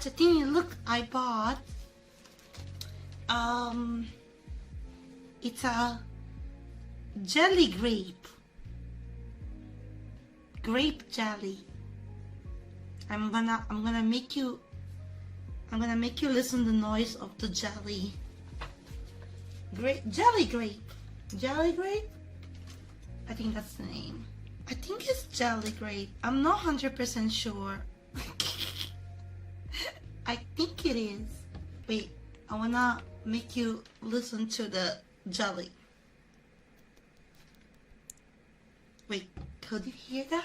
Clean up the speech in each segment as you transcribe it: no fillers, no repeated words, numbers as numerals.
the thing. Look, I bought it's a jelly grape jelly. I'm gonna make you listen the noise of the jelly. Jelly grape. I think that's the name. I think it's jelly grape. I'm not 100% sure. I think it is. Wait, I wanna make you listen to the jelly. Wait, could you hear that?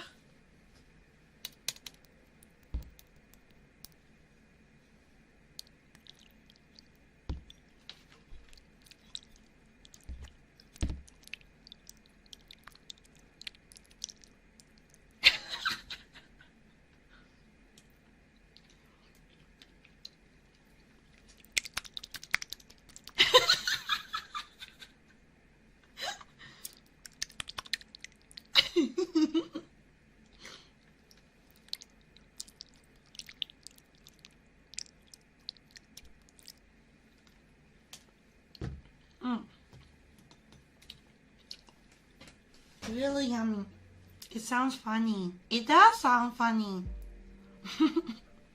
Really yummy. It sounds funny. It does sound funny.